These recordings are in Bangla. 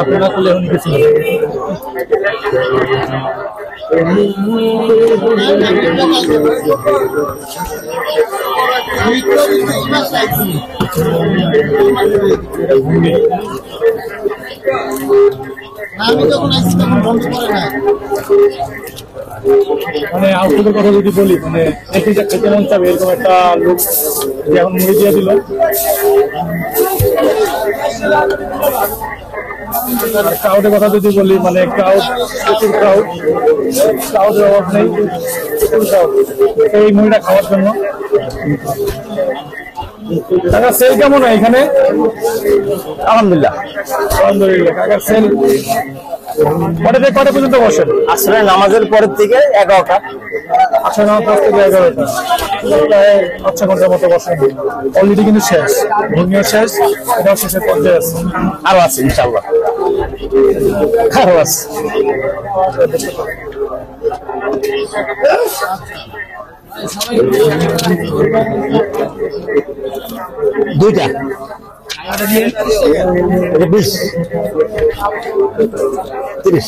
আপনারা খুলে এখন কিছু আমি যখন আসছি তখন বন্ধ করে না। মানে আউটলুকের কথা যদি বলি, মানে দেখি যে খেতে মন চাবে এরকম একটা লোক যে এখন মুড়ি দিয়ে দিল। ক্রাউডের কথা যদি বলি, মানে প্রচুর ক্রাউডের অভাব নেই, প্রচুর ক্রাউড এই মুড়িটা খাওয়ার জন্য। কাকা সেল কেমন হয় এখানে? আলহামদুলিল্লাহ কাকা সেল কটা থেকে কটা পর্যন্ত বসেন? আসলে নামাজের পরের থেকে 11টা। আচ্ছা, 9টা থেকে 11টা, প্রায় 6 ঘন্টার মতো বসেন। অলরেডি কিন্তু শেষ, ভূমিও শেষ, এটাও শেষের পর্যায়ে আছে। আরো আছে ইনশাল্লাহ, আরো আছে। দুইটা 20 30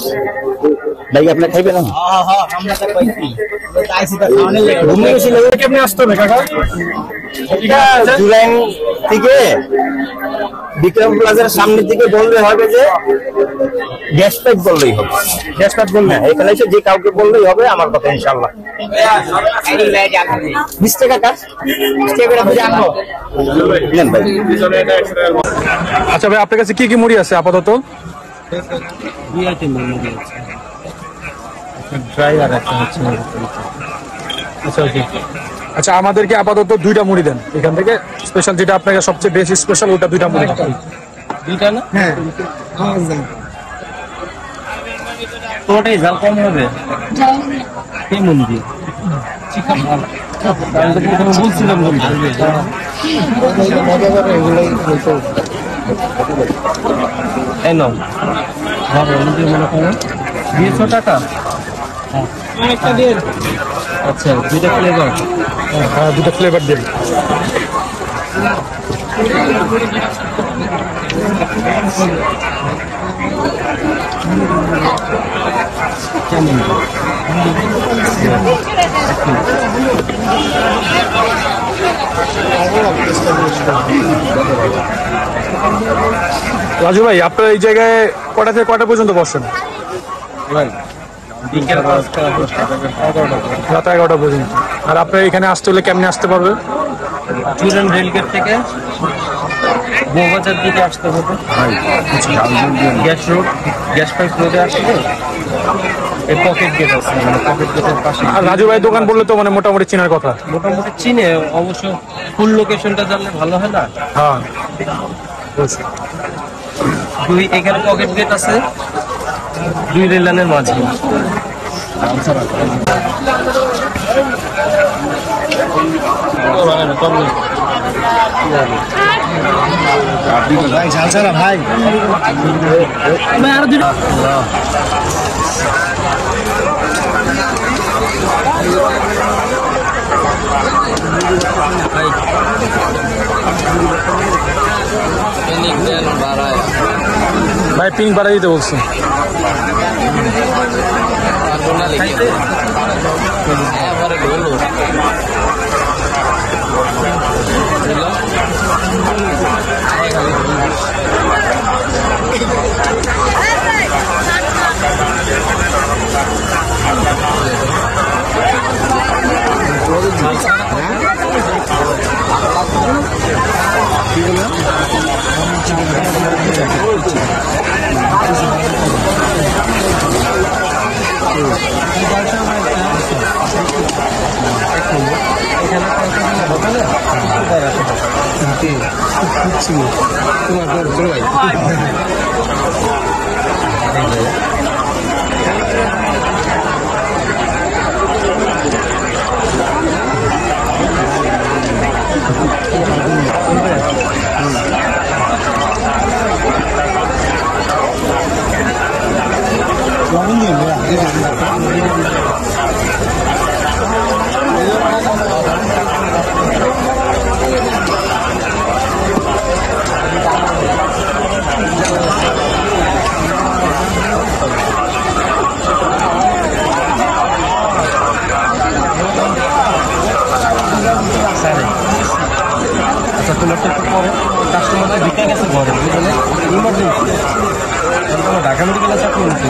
ভাই আপনার খাইবে না? কেমনি আসতে হবে কাকা? জুলাই থেকে বিক্রম প্লাজার সামনে থেকে বললে হবে যে গ্যাস পাইপ বললেই হবে। গ্যাস পাইপ বললে এখানে এসে যে কাউকে বললেই হবে, আমার কথা ইনশাল্লাহ। 20 টাকা কাজ নেন ভাই। আচ্ছা ভাই, আপনার কাছে কি কি মুড়ি আছে আপাতত? আচ্ছা, আমাদেরকে আপাতত 2টা মুড়ি দেন এখান থেকে। স্পেশাল যেটা আপনাকে সবচেয়ে বেশি স্পেশাল, ওটা 2টা মুড়ি। 2টা না? হ্যাঁ, তোটাই জাল কম হবে। কি মুড়ি? বলছিলাম $200 টাকা। আচ্ছা, 2টা ফ্লেভার। হ্যাঁ, 2টা ফ্লেভার দিন। রাজু ভাই, আপনার এই জায়গায় কটা থেকে কটা পর্যন্ত বসেন? রাত 11টা পর্যন্ত। আর আপনার এখানে আসতে হলে কেমনে আসতে পারবে? চুরান রেলগেট থেকে বউবাজার দিকে আসতে হবে। গ্যাস রোড, গ্যাস পাইপ রোডে আসলে এই পকেট গেট আছে, মানে পকেট গেটের পাশে। আর রাজু ভাই দোকান বললে তো মানে মোটামুটি চেনার কথা। মোটামুটি চিনে, অবশ্য ফুল লোকেশনটা জানলে ভালো হয় না? হ্যাঁ, এখানে পকেট গেট আছে, 2 রেল লাইনের মাঝে। ভাই ঝাল ছাড়া ভাই। ভাই পিঙ্ক বাড়াই দিতে বলছি। আচ্ছা তোমার তো একটু পরে কাস্টমার তো ঢুকে গেছে ঘরে বুঝলে ইমার্জেন্সি তোমার ঢাকা মেডিকেল আছে আপনি নিতে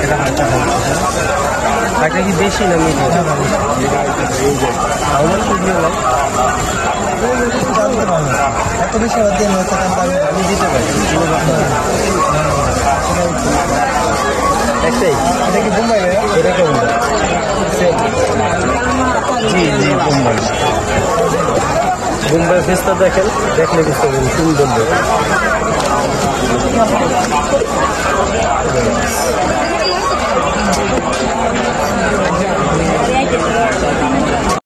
এটা হালকা টাকা কি বেশি না মিডিয়াম আমার তো দিয়ে এত বেশি দিয়ে নয়তো আমি দিতে পারি একটাই এটা কি বোম্বাই এটা কেমন জি জি বোম্বাই বোম্বাই ফেসটা দেখেন দেখলে বুঝতে পারবেন সুন্দর